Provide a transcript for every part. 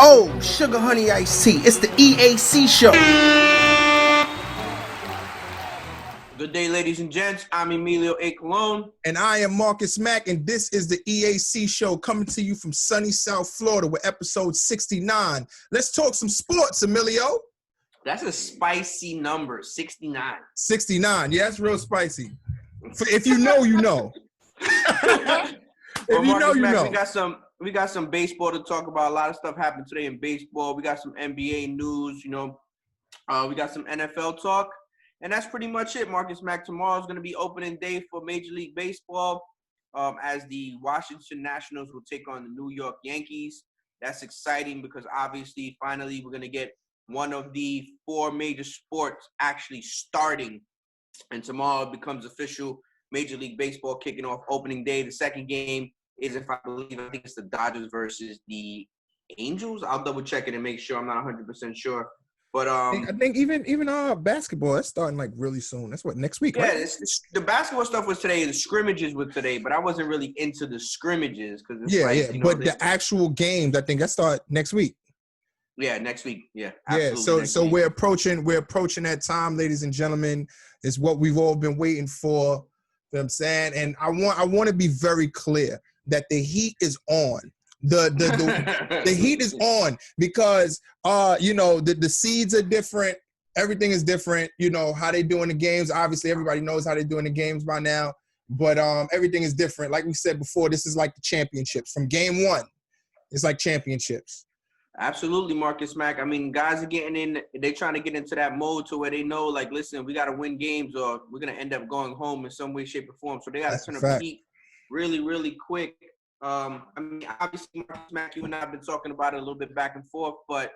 Oh, sugar honey iced tea. It's the EAC Show. Good day, ladies and gents. I'm Emilio A. Colon. And I am Marcus Mack, and this is the EAC Show coming to you from sunny South Florida with episode 69. Let's talk some sports, Emilio. That's a spicy number, 69. 69, yeah, that's real spicy. If you know, you know. If you know, you know. We got some baseball to talk about. A lot of stuff happened today in baseball. We got some NBA news, we got some NFL talk. And that's pretty much it, Marcus Mack. Tomorrow is going to be opening day for Major League Baseball as the Washington Nationals will take on the New York Yankees. That's exciting because obviously, finally, we're going to get one of the four major sports actually starting. And tomorrow it becomes official. Major League Baseball kicking off opening day. The second game is, I think it's the Dodgers versus the Angels. I'll double check it and make sure. I'm not 100% sure. But I think even basketball, that's starting like really soon. That's what, next week, right? Yeah, the basketball stuff was today. The scrimmages were today, but I wasn't really into the scrimmages because but the actual games, I think that start next week. Yeah, next week. Yeah, absolutely. So we're approaching that time, ladies and gentlemen. Is what we've all been waiting for. You know what I'm saying? And I want to be very clear that the heat is on. The heat is on because the seeds are different, everything is different, how they doing the games. Obviously everybody knows how they're doing the games by now, but everything is different. Like we said before, this is like the championships. From game one, it's like championships. Absolutely, Marcus Mack. I mean, guys are getting in, they're trying to get into that mode to where they know, like, listen, we got to win games or we're going to end up going home in some way, shape, or form. So they got to turn up the heat really, really quick. I mean, obviously, Marcus Mack, you and I have been talking about it a little bit back and forth, but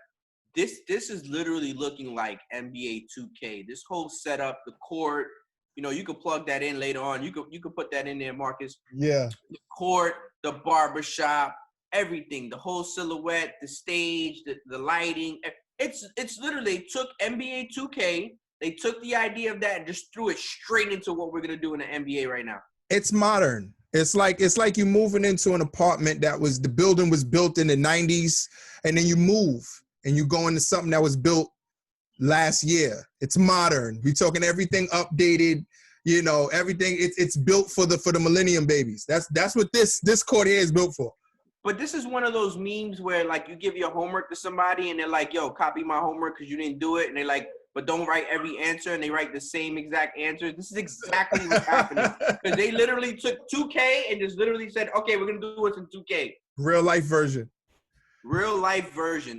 this is literally looking like NBA 2K. This whole setup, the court, you could plug that in later on. You could put that in there, Marcus. Yeah. The court, the barbershop, everything, the whole silhouette, the stage, the lighting. It's literally, they took NBA 2K, they took the idea of that and just threw it straight into what we're going to do in the NBA right now. It's modern. It's like you moving into an apartment the building was built in the 90s, and then you move and you go into something that was built last year. It's modern. We're talking everything updated, everything. It's built for the millennium babies. That's what this court here is built for. But this is one of those memes where, like, you give your homework to somebody and they're like, yo, copy my homework because you didn't do it. And they're like, but don't write every answer, and they write the same exact answer. This is exactly what's happening. Because they literally took 2K and just literally said, okay, we're going to do it in 2K. Real life version,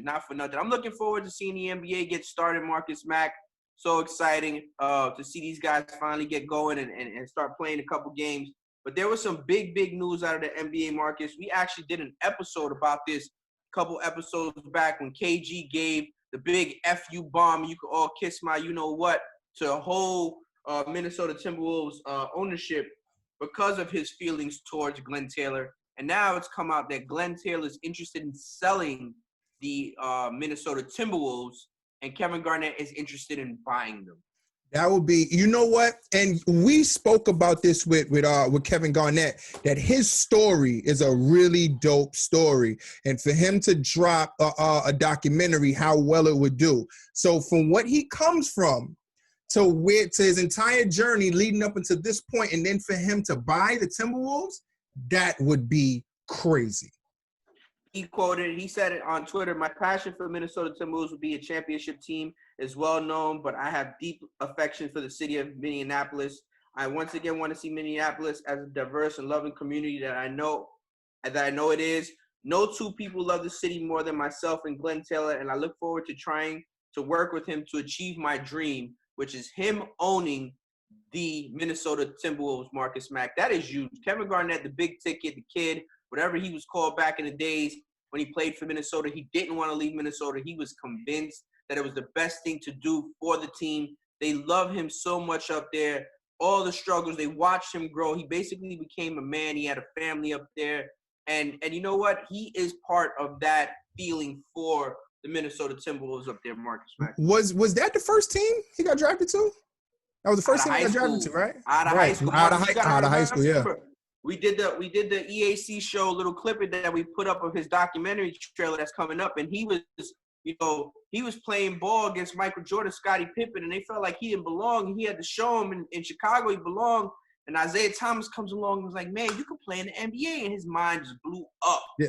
not for nothing. I'm looking forward to seeing the NBA get started, Marcus Mack. So exciting to see these guys finally get going and start playing a couple games. But there was some big news out of the NBA, Marcus. We actually did an episode about this a couple episodes back when KG gave the big FU bomb, you could all kiss my you-know-what, to a whole Minnesota Timberwolves ownership because of his feelings towards Glenn Taylor. And now it's come out that Glenn Taylor is interested in selling the Minnesota Timberwolves, and Kevin Garnett is interested in buying them. That would be, what? And we spoke about this with Kevin Garnett, that his story is a really dope story. And for him to drop a documentary, how well it would do. So from what he comes from to his entire journey leading up until this point, and then for him to buy the Timberwolves, that would be crazy. He said it on Twitter, my passion for Minnesota Timberwolves would be a championship team is well known, but I have deep affection for the city of Minneapolis. I once again want to see Minneapolis as a diverse and loving community that I know it is. No two people love the city more than myself and Glenn Taylor, and I look forward to trying to work with him to achieve my dream, which is him owning the Minnesota Timberwolves, Marcus Mack. That is huge. Kevin Garnett, the big ticket, the kid, whatever he was called back in the days when he played for Minnesota, he didn't want to leave Minnesota. He was convinced that it was the best thing to do for the team. They love him so much up there. All the struggles, they watched him grow. He basically became a man. He had a family up there. And you know what? He is part of that feeling for the Minnesota Timberwolves up there, Marcus Mack. Was that the first team he got drafted to? That was the first team he got drafted to, right? Out of high school. Out of high school, yeah. We did the EAC show, little clip that we put up of his documentary trailer that's coming up, and he was, he was playing ball against Michael Jordan, Scottie Pippen, and they felt like he didn't belong. He had to show him in Chicago he belonged. And Isaiah Thomas comes along and was like, man, you can play in the NBA, and his mind just blew up. Yeah.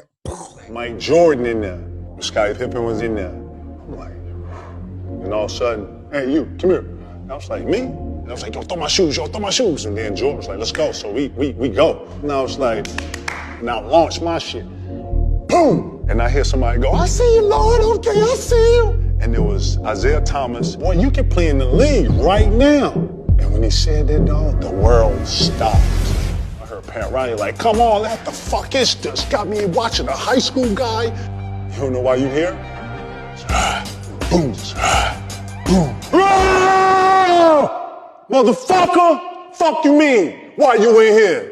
Mike Jordan in there. Scottie Pippen was in there. I'm like, and all of a sudden, hey, you, come here. And I was like, me? And I was like, yo, throw my shoes, yo, throw my shoes. And then Jordan was like, let's go. So we go. And I was like, now launch my shit. Boom! And I hear somebody go, I see you, Lord, okay, I see you. And it was Isaiah Thomas. Boy, you can play in the league right now. And when he said that, dog, the world stopped. I heard Pat Riley like, come on, what the fuck is this? Got me watching a high school guy. You don't know why you here? Boom, boom. Motherfucker! Fuck you mean? Why you in here?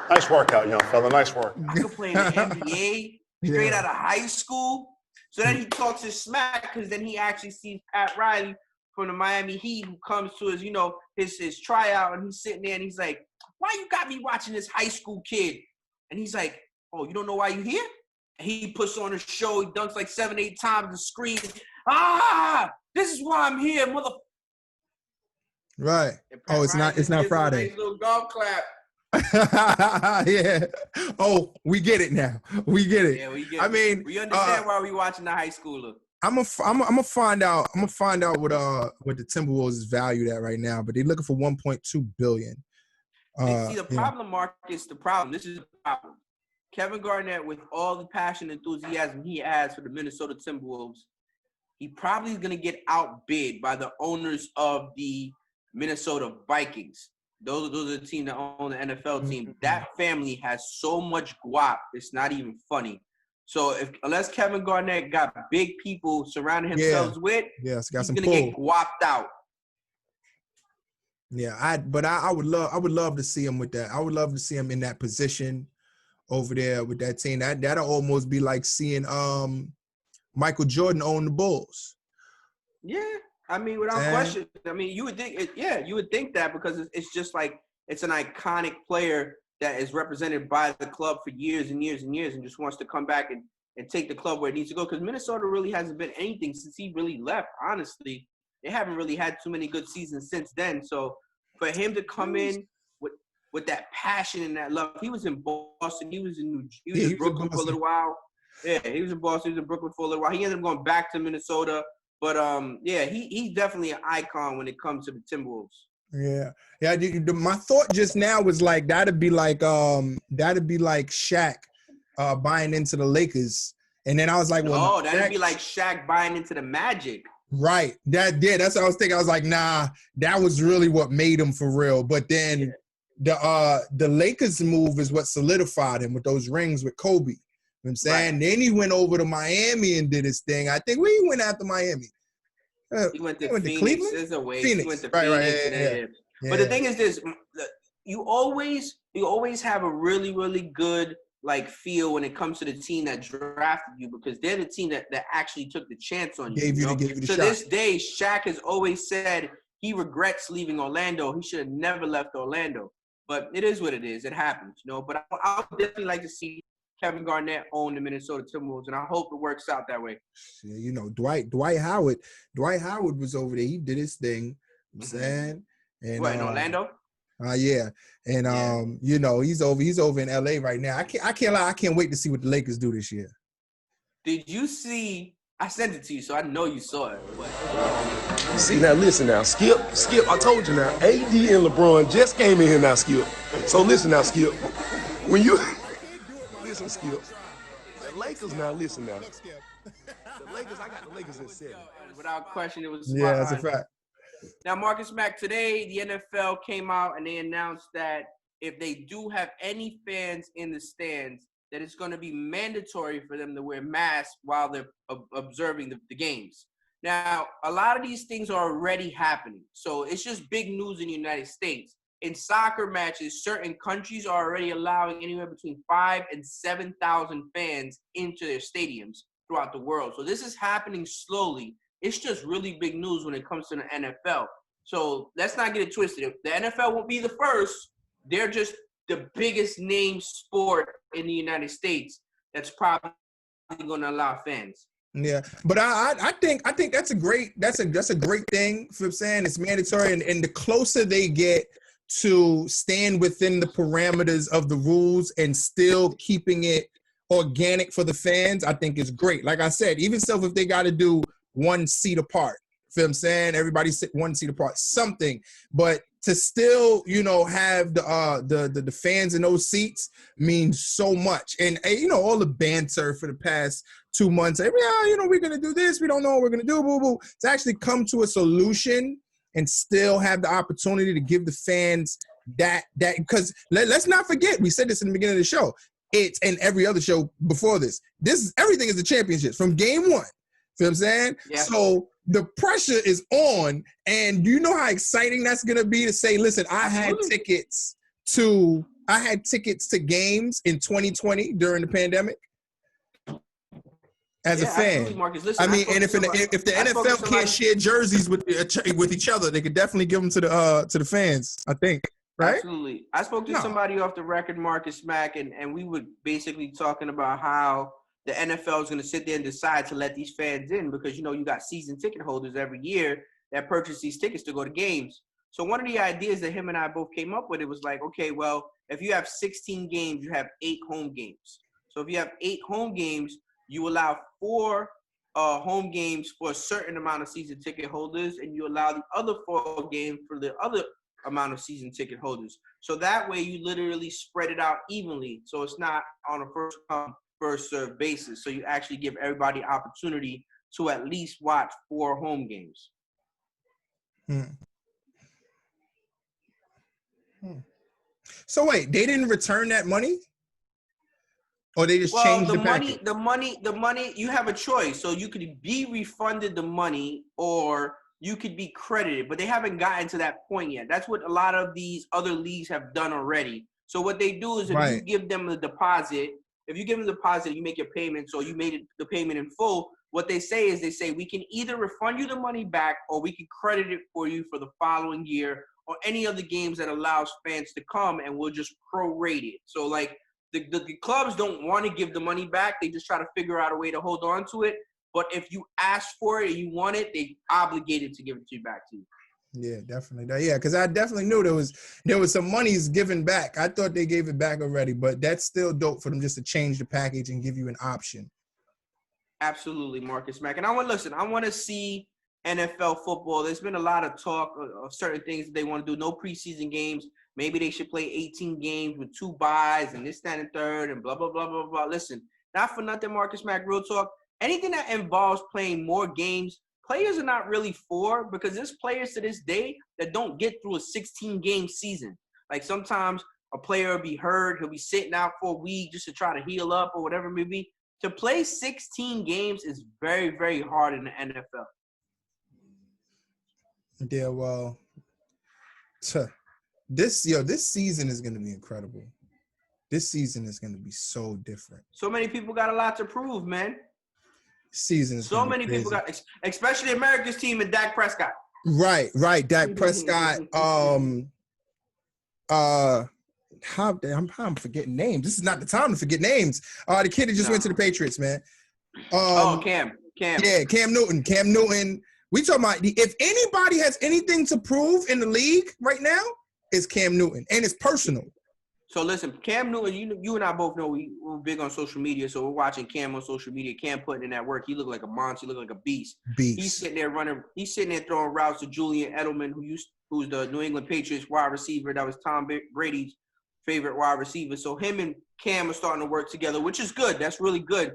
Nice workout, young fella. Nice work. I could play in the NBA straight out of high school. So then he talks his smack because then he actually sees Pat Riley from the Miami Heat who comes to his tryout, and he's sitting there and he's like, why you got me watching this high school kid? And he's like, oh, you don't know why you here? And he puts on a show. He dunks like 7-8 times and screams, this is why I'm here, mother. Right. Oh, it's not Friday. Nice little golf clap. Yeah. Oh, we get it now. We get it. Yeah, we get it. I mean, we understand why we watching the high schooler. I'm gonna find out. I'm gonna find out what the Timberwolves is valued at right now, but they're looking for 1.2 billion. See, the problem, Marcus, the problem. This is the problem. Kevin Garnett, with all the passion and enthusiasm he has for the Minnesota Timberwolves, he probably is gonna get outbid by the owners of the Minnesota Vikings. Those are the team that own the NFL team. Mm-hmm. That family has so much guap, it's not even funny. So unless Kevin Garnett got big people surrounding himself with, he's gonna get guapped out. Yeah, I would love to see him with that. I would love to see him in that position over there with that team. That'll almost be like seeing Michael Jordan own the Bulls. Yeah. I mean, without question. I mean, you would think that because it's just like it's an iconic player that is represented by the club for years and years and years and just wants to come back and take the club where it needs to go. Because Minnesota really hasn't been anything since he really left, honestly. They haven't really had too many good seasons since then. So for him to come in with that passion and that love, he was in Boston. He was in Brooklyn for a little while. Yeah, he was in Boston. He was in Brooklyn for a little while. He ended up going back to Minnesota. But he's definitely an icon when it comes to the Timberwolves. Yeah. My thought just now was like that'd be like Shaq buying into the Lakers, and then I was like, well, that'd be like Shaq buying into the Magic. Right. That's what I was thinking. I was like, nah, that was really what made him for real. But then the Lakers move is what solidified him with those rings with Kobe. You know what I'm saying? Right. Then he went over to Miami and did his thing. I think where he went after Miami. He went to Phoenix. There's a way. Phoenix. He went to Phoenix. Yeah. But the thing is this, you always have a really, really good like feel when it comes to the team that drafted you because they're the team that actually took the chance on you. Gave you the shot. To this day, Shaq has always said he regrets leaving Orlando. He should have never left Orlando. But it is what it is. It happens, But I would definitely like to see Kevin Garnett own the Minnesota Timberwolves, and I hope it works out that way. Yeah, Dwight Howard was over there. He did his thing. You know what I'm saying? And, in Orlando? Yeah. And he's over in LA right now. I can't lie, I can't wait to see what the Lakers do this year. Did you see? I sent it to you, so I know you saw it. But... See, now listen now, Skip, I told you now, AD and LeBron just came in here now, Skip. So listen now, Skip. When you listen, Skip. The Lakers now, listen now. The Lakers, I got the Lakers in 7. Without question, it was yeah, that's a fact. Now, Marcus Mack, today the NFL came out and they announced that if they do have any fans in the stands, that it's going to be mandatory for them to wear masks while they're observing the games. Now, a lot of these things are already happening. So it's just big news in the United States. In soccer matches, certain countries are already allowing anywhere between 5,000 and 7,000 fans into their stadiums throughout the world. So this is happening slowly. It's just really big news when it comes to the NFL. So let's not get it twisted. The NFL won't be the first. They're just the biggest name sport in the United States that's probably going to allow fans. Yeah, but I think that's a great thing. For saying it's mandatory, and the closer they get to stand within the parameters of the rules and still keeping it organic for the fans, I think is great. Like I said, even so, if they got to do 1 seat apart, feel what I'm saying? Everybody sit 1 seat apart, something. But to still, have the fans in those seats means so much. And all the banter for the past 2 months, we're gonna do this, we don't know what we're gonna do, boo boo. To actually come to a solution and still have the opportunity to give the fans that because let's not forget, we said this in the beginning of the show. It's and every other show before this. Everything is the championships from game 1. Feel what I'm saying? Yeah. So the pressure is on, and you know how exciting that's gonna be to say, listen, I had tickets to games in 2020 during the pandemic as a fan. Marcus. Listen, I mean, and if the NFL can't share jerseys with each other, they could definitely give them to the fans, I think. Right? Absolutely. I spoke to somebody off the record, Marcus Mack, and we were basically talking about how the NFL is going to sit there and decide to let these fans in because, you got season ticket holders every year that purchase these tickets to go to games. So one of the ideas that him and I both came up with, it was like, okay, well, if you have 16 games, you have 8 home games. So if you have 8 home games, you allow 4 home games for a certain amount of season ticket holders, and you allow the other 4 games for the other amount of season ticket holders. So that way you literally spread it out evenly. So it's not on a first come, first serve basis. So you actually give everybody opportunity to at least watch 4 home games. So wait, they didn't return that money? Or they just changed the package? The money, you have a choice. So you could be refunded the money or you could be credited, but they haven't gotten to that point yet. That's what a lot of these other leagues have done already. So what they do is if you give them a deposit, you make your payment, so you made the payment in full, what they say is we can either refund you the money back or we can credit it for you for the following year or any of the games that allows fans to come, and we'll just prorate it. So like the clubs don't want to give the money back. They just try to figure out a way to hold on to it. But if you ask for it and you want it, they obligated to give it to you back to you. Yeah, definitely. Yeah, because I definitely knew there was some monies given back. I thought they gave it back already, but that's still dope for them just to change the package and give you an option. Absolutely, Marcus Mack. And I want to see NFL football. There's been a lot of talk of certain things that they want to do. No preseason games. Maybe they should play 18 games with 2 byes and this, that, and third and blah, blah, blah, blah, blah. Listen, not for nothing, Marcus Mack, real talk. Anything that involves playing more games, players are not really for, because there's players to this day that don't get through a 16-game season. Like sometimes a player will be hurt, he'll be sitting out for a week just to try to heal up or whatever it may be. To play 16 games is very, very hard in the NFL. Yeah, well, this season is going to be incredible. This season is going to be so different. So many people got a lot to prove, man. Season is so many people got, especially America's team and Dak Prescott. Right. Dak Prescott. I'm forgetting names. This is not the time to forget names. The kid that just went to the Patriots, man. Cam. Yeah, Cam Newton. We talking about if anybody has anything to prove in the league right now, it's Cam Newton, and it's personal. So listen, Cam Newton, you and I both know we're big on social media, so we're watching Cam on social media. Cam putting in that work. He looked like a monster. He looked like a beast. He's sitting there throwing routes to Julian Edelman, who's the New England Patriots wide receiver. That was Tom Brady's favorite wide receiver. So him and Cam are starting to work together, which is good. That's really good.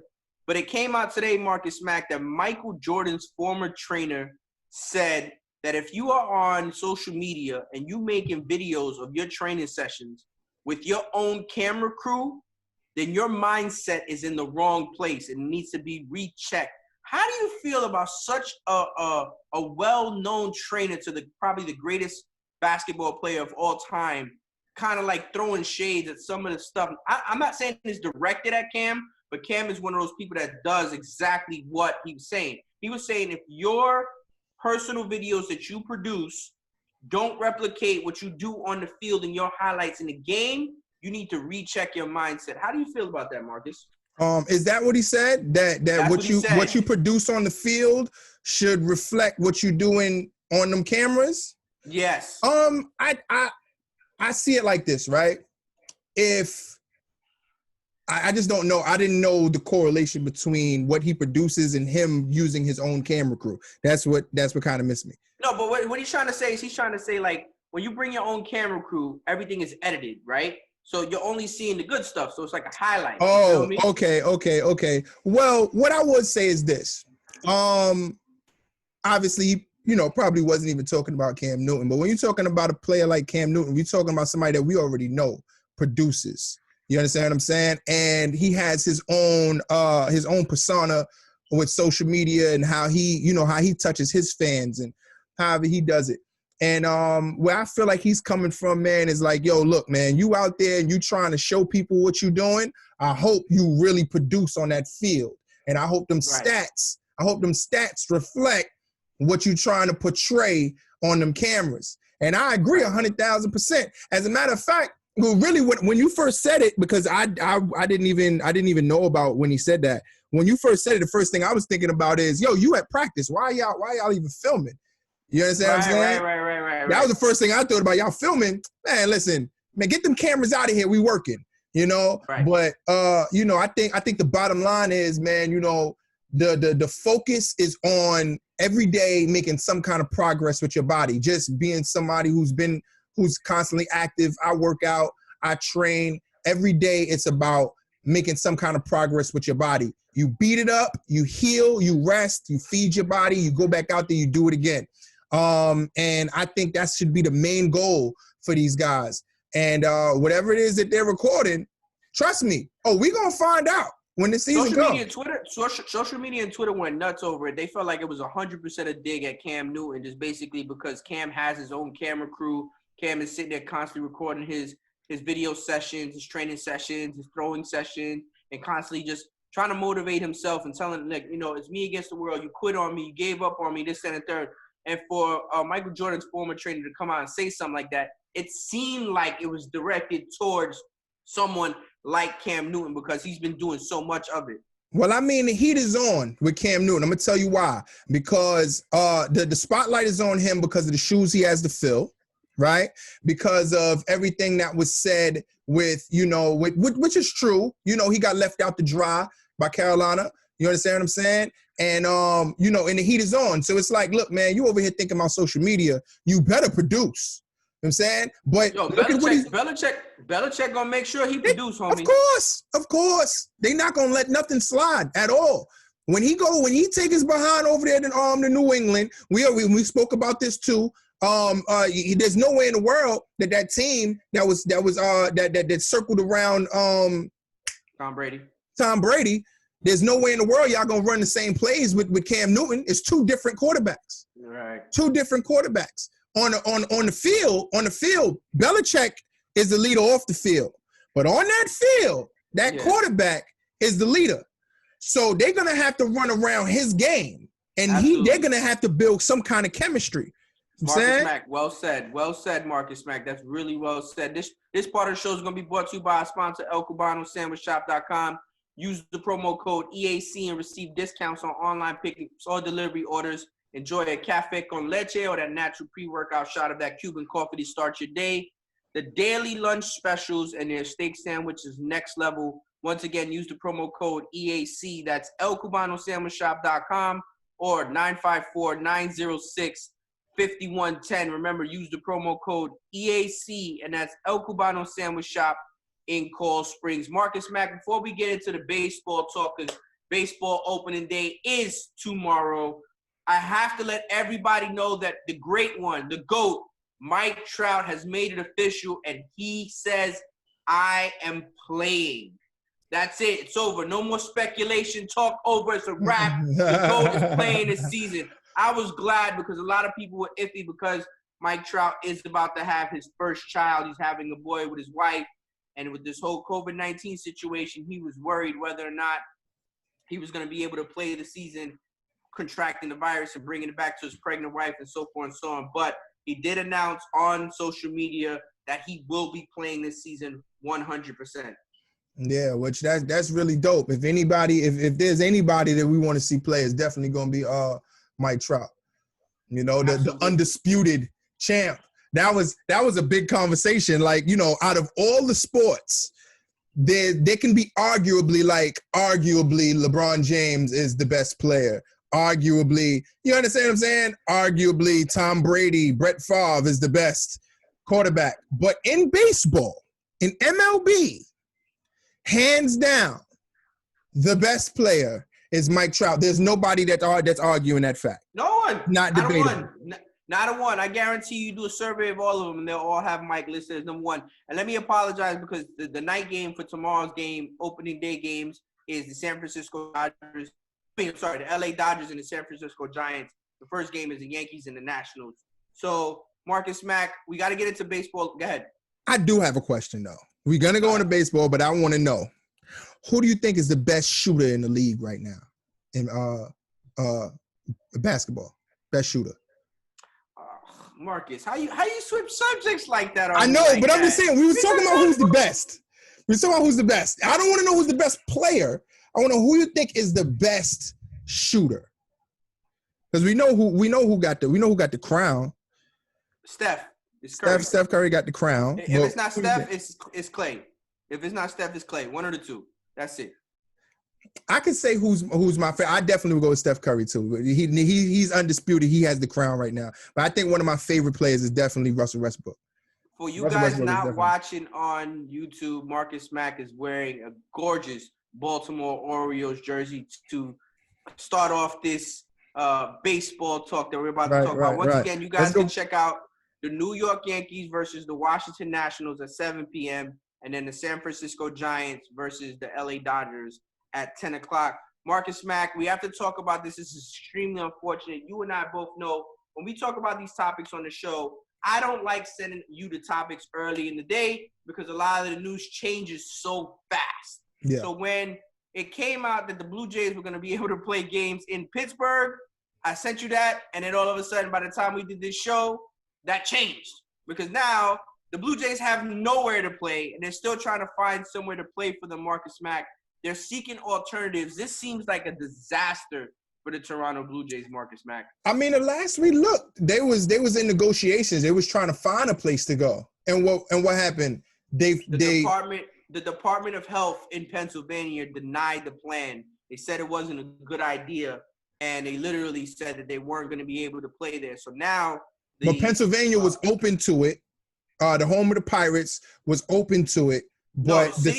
But it came out today, Marcus Mack, that Michael Jordan's former trainer said that if you are on social media and you making videos of your training sessions with your own camera crew, then your mindset is in the wrong place and needs to be rechecked. How do you feel about such a well-known trainer to probably the greatest basketball player of all time, kind of like throwing shades at some of the stuff? I'm not saying it's directed at Cam, but Cam is one of those people that does exactly what he was saying. He was saying if your personal videos that you produce don't replicate what you do on the field in your highlights in the game. You need to recheck your mindset. How do you feel about that, Marcus? Is that what he said? That what you produce on the field should reflect what you're doing on them cameras? Yes. I see it like this, right? If I just don't know. I didn't know the correlation between what he produces and him using his own camera crew. That's what kind of missed me. No, but what he's trying to say is he's trying to say, like, when you bring your own camera crew, everything is edited, right? So you're only seeing the good stuff. So it's like a highlight. Oh, you feel me? okay. Well, what I would say is this. Obviously, probably wasn't even talking about Cam Newton. But when you're talking about a player like Cam Newton, we're talking about somebody that we already know produces. You understand what I'm saying? And he has his own persona with social media and how he touches his fans and however he does it. And where I feel like he's coming from, man, is like, yo, look, man, you out there and you trying to show people what you're doing. I hope you really produce on that field. And I hope them stats reflect what you're trying to portray on them cameras. And I agree 100,000%. As a matter of fact, well, really, when you first said it, because I didn't even know about when he said that. When you first said it, the first thing I was thinking about is, yo, you at practice. Why y'all even filming? You understand what I'm saying? Right. That was the first thing I thought about. Y'all filming, man. Listen, man, get them cameras out of here. We working, Right. But I think the bottom line is, man, the focus is on every day making some kind of progress with your body. Just being somebody who's constantly active. I work out, I train. Every day it's about making some kind of progress with your body. You beat it up, you heal, you rest, you feed your body, you go back out there, you do it again. And I think that should be the main goal for these guys. And whatever it is that they're recording, trust me, we're going to find out when the season comes. Social media and Twitter went nuts over it. They felt like it was 100% a dig at Cam Newton, just basically because Cam has his own camera crew. Cam is sitting there constantly recording his video sessions, his training sessions, his throwing session, and constantly just trying to motivate himself and telling, like, it's me against the world. You quit on me. You gave up on me, this, and the third. And for Michael Jordan's former trainer to come out and say something like that, it seemed like it was directed towards someone like Cam Newton because he's been doing so much of it. Well, I mean, the heat is on with Cam Newton. I'm going to tell you why. Because the spotlight is on him because of the shoes he has to fill. Right? Because of everything that was said with which is true. He got left out to dry by Carolina. You understand what I'm saying? And, and the heat is on. So it's like, look, man, you over here thinking about social media. You better produce. You know what I'm saying? But Belichick gonna make sure he produce, homie. Of course. They not gonna let nothing slide at all. When he take his behind over there to New England, we spoke about this too. There's no way in the world that team that circled around Tom Brady. There's no way in the world y'all gonna run the same plays with Cam Newton. It's two different quarterbacks. Right. Two different quarterbacks. On the field, Belichick is the leader off the field. But on that field, quarterback is the leader. So they're gonna have to run around his game. And they're gonna have to build some kind of chemistry. Marcus Mack, well said, Marcus Mack. That's really well said. This part of the show is going to be brought to you by our sponsor, ElCubanoSandwichShop.com. Use the promo code EAC and receive discounts on online pickups or delivery orders. Enjoy a cafe con leche or that natural pre-workout shot of that Cuban coffee to start your day. The daily lunch specials and their steak sandwich is next level. Once again, use the promo code EAC. That's ElCubanoSandwichShop.com or 954-906 5110. Remember, use the promo code EAC, and that's El Cubano Sandwich Shop in Coral Springs. Marcus Mack, before we get into the baseball talk, because baseball opening day is tomorrow, I have to let everybody know that the great one, the GOAT, Mike Trout, has made it official, and he says, I am playing. That's it. It's over. No more speculation. Talk over. It's a wrap. The GOAT is playing this season. I was glad because a lot of people were iffy because Mike Trout is about to have his first child. He's having a boy with his wife. And with this whole COVID-19 situation, he was worried whether or not he was going to be able to play the season contracting the virus and bringing it back to his pregnant wife and so forth and so on. But he did announce on social media that he will be playing this season 100%. Yeah, which that's really dope. If there's anybody that we want to see play, it's definitely gonna be Mike Trout. You know, the undisputed champ. That was a big conversation. Like, you know, out of all the sports, there can be arguably LeBron James is the best player. Arguably, you understand what I'm saying? Arguably, Tom Brady, Brett Favre is the best quarterback. But in baseball, in MLB, hands down, the best player is Mike Trout. There's nobody that's arguing that fact. No one. Not debatable. Not a one. I guarantee you do a survey of all of them, and they'll all have Mike listed as number one. And let me apologize because the night game for tomorrow's game, opening day games, is the San Francisco Dodgers. The LA Dodgers and the San Francisco Giants. The first game is the Yankees and the Nationals. So, Marcus Mack, we got to get into baseball. Go ahead. I do have a question, though. We're going to go into baseball, but I want to know, who do you think is the best shooter in the league right now in basketball? Best shooter. Marcus, how you switch subjects like that? I know, but I'm just saying, we was talking about who's the best. We was talking about who's the best. I don't want to know who's the best player. I want to know who you think is the best shooter. Because we know who got the crown. Steph. Steph Curry got the crown. If it's not Steph, it's Clay. If it's not Steph, it's Clay. One of the two. That's it. I can say who's my favorite. I definitely would go with Steph Curry too. He's undisputed. He has the crown right now. But I think one of my favorite players is definitely Russell Westbrook. For you guys not watching on YouTube, Marcus Mack is wearing a gorgeous Baltimore Orioles jersey to start off this baseball talk that we're about to talk about. Once again, you guys can check out the New York Yankees versus the Washington Nationals at 7 p.m. and then the San Francisco Giants versus the LA Dodgers at 10 o'clock. Marcus Mack, we have to talk about this. This is extremely unfortunate. You and I both know when we talk about these topics on the show, I don't like sending you the topics early in the day because a lot of the news changes so fast. Yeah. So when it came out that the Blue Jays were going to be able to play games in Pittsburgh, I sent you that, and then all of a sudden, by the time we did this show, that changed. Because now the Blue Jays have nowhere to play, and they're still trying to find somewhere to play for the Marcus Mack. They're seeking alternatives. This seems like a disaster for the Toronto Blue Jays, Marcus Mack. I mean, the last we looked, they was in negotiations. They was trying to find a place to go. And what happened? The Department of Health in Pennsylvania denied the plan. They said it wasn't a good idea, and they literally said that they weren't going to be able to play there. So now but Pennsylvania was open to it. The home of the Pirates was open to it. But the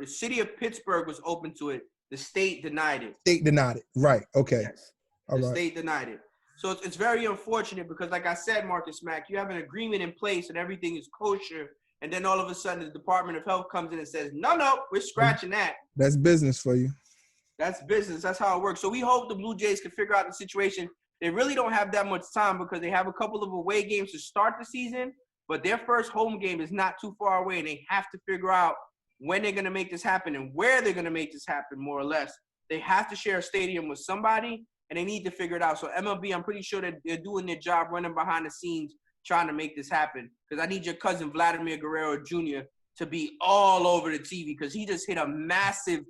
city of Pittsburgh was open to it. The state denied it. Right. Okay. Yes. The state denied it. So it's very unfortunate because, like I said, Marcus Mack, you have an agreement in place and everything is kosher. And then all of a sudden the Department of Health comes in and says, no, we're scratching that. That's business for you. That's business. That's how it works. So we hope the Blue Jays can figure out the situation. They really don't have that much time because they have a couple of away games to start the season. But their first home game is not too far away, and they have to figure out when they're going to make this happen and where they're going to make this happen, more or less. They have to share a stadium with somebody, and they need to figure it out. So MLB, I'm pretty sure that they're doing their job running behind the scenes trying to make this happen because I need your cousin Vladimir Guerrero Jr. to be all over the TV because he just hit a massive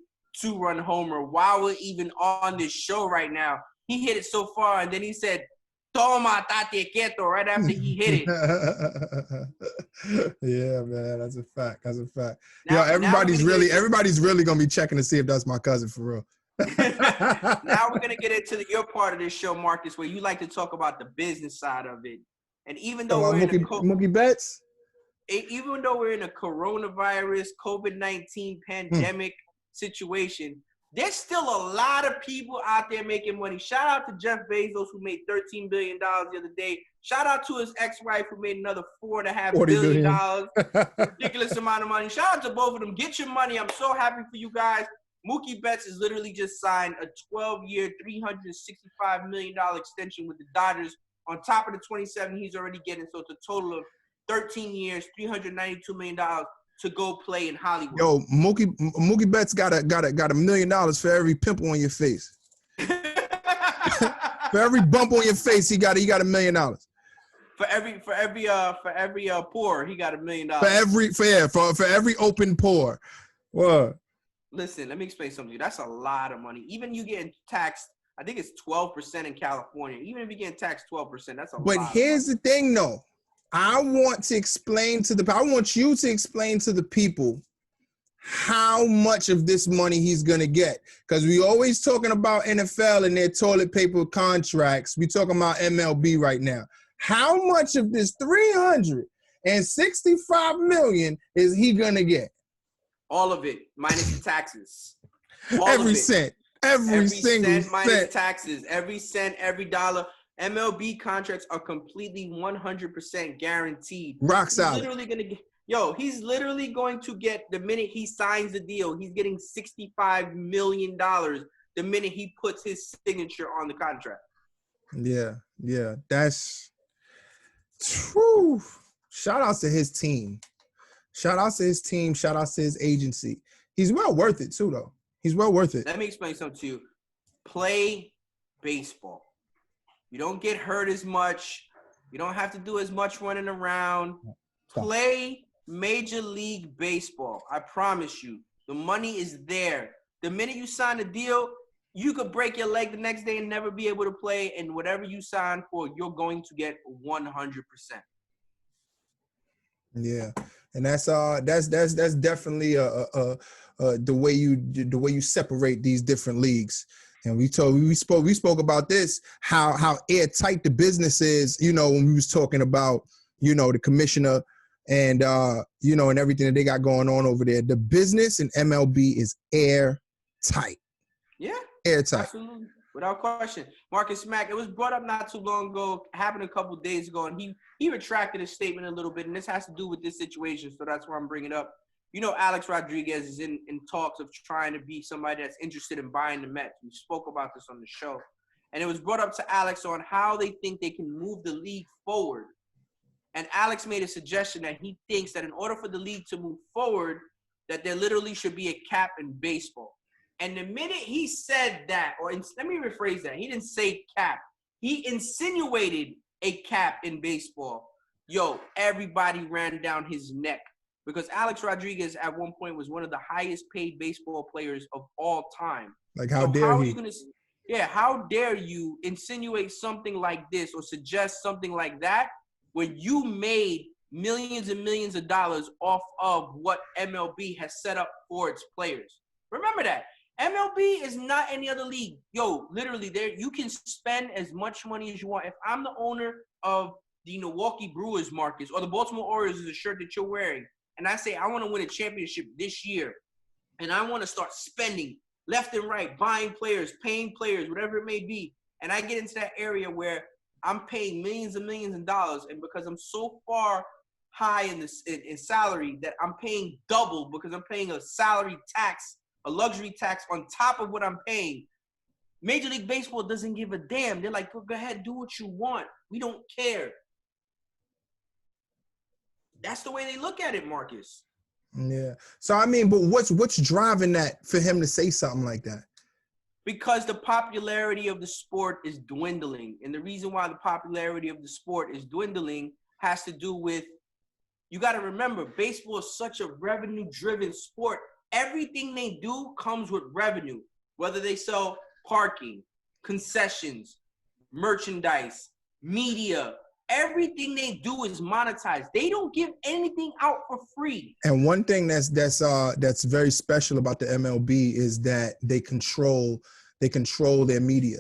2-run homer while we're even on this show right now. He hit it so far, and then he said, Toma, tate quieto, right after he hit it. Yeah, man, that's a fact. Now, everybody's really gonna be checking to see if that's my cousin for real. Now we're gonna get into your part of this show, Marcus, where you like to talk about the business side of it. And even though Mookie Betts, even though we're in a coronavirus, COVID-19 pandemic situation, there's still a lot of people out there making money. Shout out to Jeff Bezos, who made $13 billion the other day. Shout out to his ex-wife, who made another $4.5 billion. Ridiculous amount of money. Shout out to both of them. Get your money. I'm so happy for you guys. Mookie Betts has literally just signed a 12-year, $365 million extension with the Dodgers on top of the 27 he's already getting. So it's a total of 13 years, $392 million to go play in Hollywood. Yo, Mookie Betts got $1 million for every pimple on your face. For every bump on your face, he got $1 million. For every pour, he got $1 million. For every open pour. What? Listen, let me explain something to you. That's a lot of money. Even you getting taxed, I think it's 12% in California. Even if you getting taxed 12%, that's a lot. But here's the thing, though. I want you to explain to the people how much of this money he's going to get. Because we always talking about NFL and their toilet paper contracts. We talking about MLB right now. How much of this $365 million is he going to get? All of it, minus the taxes. Every cent. Every single cent. Minus cent. taxes. Every cent, every dollar. MLB contracts are completely 100% guaranteed. Rock solid. He's literally going to get, the minute he signs the deal, he's getting $65 million the minute he puts his signature on the contract. Yeah. That's whew. Shout out to his team. Shout out to his team. Shout out to his agency. He's well worth it too, though. He's well worth it. Let me explain something to you. Play baseball. You don't get hurt as much. You don't have to do as much running around. Play Major League Baseball. I promise you. The money is there. The minute you sign a deal, you could break your leg the next day and never be able to play. And whatever you sign for, you're going to get 100%. Yeah, and that's definitely the way you separate these different leagues. And we spoke about this, how airtight the business is, when we was talking about, the commissioner and, and everything that they got going on over there. The business in MLB is airtight. Yeah. Airtight. Absolutely. Without question. Marcus Mack, it was brought up not too long ago, happened a couple of days ago, and he retracted his statement a little bit, and this has to do with this situation, so that's why I'm bringing it up. Alex Rodriguez is in talks of trying to be somebody that's interested in buying the Mets. We spoke about this on the show. And it was brought up to Alex on how they think they can move the league forward. And Alex made a suggestion that he thinks that in order for the league to move forward, that there literally should be a cap in baseball. And the minute he said that, let me rephrase that. He didn't say cap. He insinuated a cap in baseball. Everybody ran down his neck. Because Alex Rodriguez at one point was one of the highest paid baseball players of all time. Like, how dare he? How dare you insinuate something like this or suggest something like that when you made millions and millions of dollars off of what MLB has set up for its players? Remember that. MLB is not any other league. Literally, you can spend as much money as you want. If I'm the owner of the Milwaukee Brewers, Marcus, or the Baltimore Orioles is the shirt that you're wearing, and I say I want to win a championship this year, and I want to start spending left and right, buying players, paying players, whatever it may be, and I get into that area where I'm paying millions and millions of dollars, and because I'm so far high in salary that I'm paying double because I'm paying a salary tax, a luxury tax on top of what I'm paying. Major League Baseball doesn't give a damn. They're like, go ahead, do what you want. We don't care. That's the way they look at it, Marcus. Yeah. So, but what's driving that for him to say something like that? Because the popularity of the sport is dwindling. And the reason why the popularity of the sport is dwindling has to do with, you got to remember, baseball is such a revenue-driven sport. Everything they do comes with revenue, whether they sell parking, concessions, merchandise, media. Everything they do is monetized. They don't give anything out for free. And one thing that's very special about the MLB is that they control their media.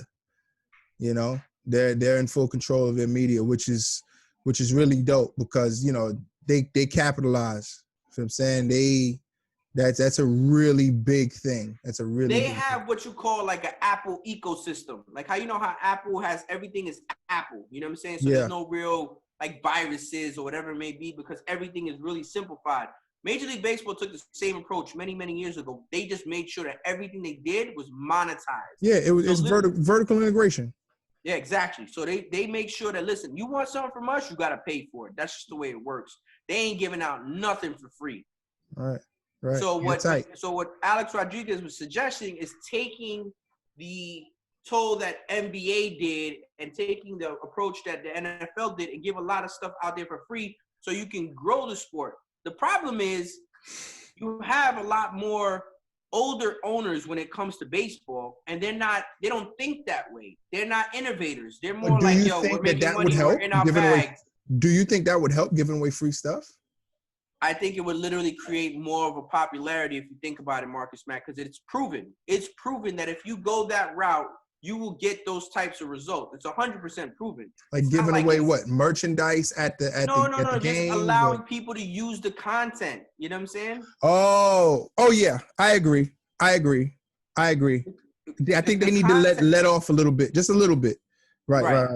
They're in full control of their media, which is really dope because they capitalize. You know what I'm saying? That's a really big thing. They have what you call like an Apple ecosystem. Like how how Apple has everything is Apple. You know what I'm saying? So there's no real like viruses or whatever it may be because everything is really simplified. Major League Baseball took the same approach many, many years ago. They just made sure that everything they did was monetized. Yeah, it's vertical integration. Yeah, exactly. So they make sure that, listen, you want something from us, you got to pay for it. That's just the way it works. They ain't giving out nothing for free. All right. Right. So what Alex Rodriguez was suggesting is taking the toll that NBA did and taking the approach that the NFL did and give a lot of stuff out there for free so you can grow the sport. The problem is you have a lot more older owners when it comes to baseball, and they don't think that way. They're not innovators. They're more like, yo, we're making money, we're in our bags. Do you think that would help giving away free stuff? I think it would literally create more of a popularity if you think about it, Marcus Mack, because it's proven. It's proven that if you go that route, you will get those types of results. It's 100% proven. Like giving away what? Merchandise at the game? Just allowing people to use the content. You know what I'm saying? Oh yeah. I agree. I think they need to let off a little bit, just a little bit. Right.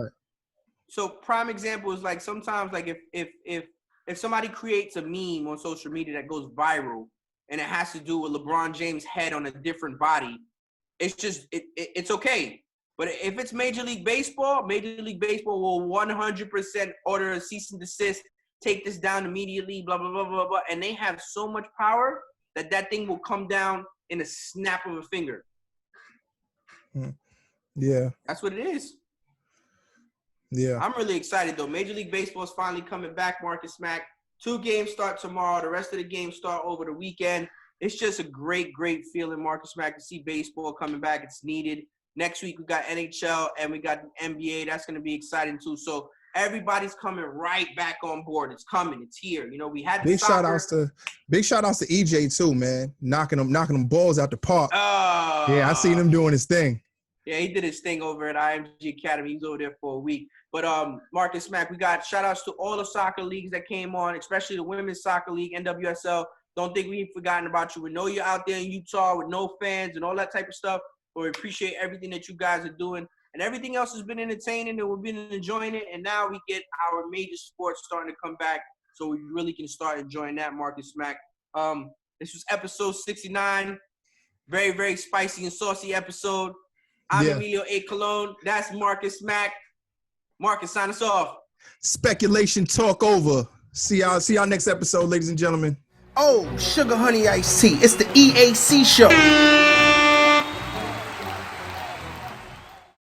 So prime example is like sometimes like if somebody creates a meme on social media that goes viral and it has to do with LeBron James' head on a different body, it's just it's okay. But if it's Major League Baseball will 100% order a cease and desist, take this down immediately, blah, blah, blah, blah, blah. And they have so much power that thing will come down in a snap of a finger. Yeah. That's what it is. Yeah. I'm really excited, though. Major League Baseball is finally coming back, Marcus Mack. 2 games start tomorrow. The rest of the games start over the weekend. It's just a great, great feeling, Marcus Mack, to see baseball coming back. It's needed. Next week, we got NHL and we got the NBA. That's going to be exciting, too. So everybody's coming right back on board. It's coming. It's here. You know, we had big shout outs to EJ, too, man. Knocking them balls out the park. Yeah, I seen him doing his thing. Yeah, he did his thing over at IMG Academy. He's over there for a week. But Marcus Mack, we got shout-outs to all the soccer leagues that came on, especially the Women's Soccer League, NWSL. Don't think we've forgotten about you. We know you're out there in Utah with no fans and all that type of stuff, but we appreciate everything that you guys are doing. And everything else has been entertaining, and we've been enjoying it. And now we get our major sports starting to come back, so we really can start enjoying that, Marcus Mack. This was episode 69. Very, very spicy and saucy episode. I'm Emilio A. Colon. That's Marcus Mack. Marcus, sign us off. Speculation talk over. See y'all next episode, ladies and gentlemen. Oh, sugar honey iced tea. It's the EAC Show.